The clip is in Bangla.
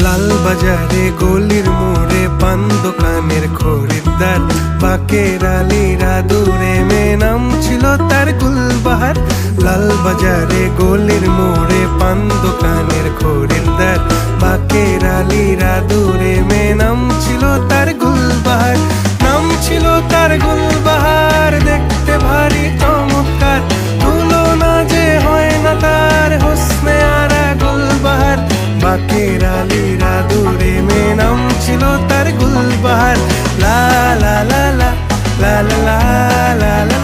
লাল বাজারে গলির মোড়ে পান দোকানের খরিদ্দার, বাকের আলীরা দূরে মেয়ে নাম ছিল তার গুলবাহার। লাল বাজারে গলির মোড়ে পান দোকানের খরিদ্দার, বাকের আলীরা দূরে মেয়ে নাম ছিল তার গুলবাহার। নাম ছিল তার গুলবাহার, দেখতে ভারী চমৎকার, তুলনা যে হয় না তার হোসনে আরা গুলবাহার। বাকের আলীরা দূরে মেয়ে নাম ছিল তার গুলবাহার। লা লা লা লা লা লা লা লা লা।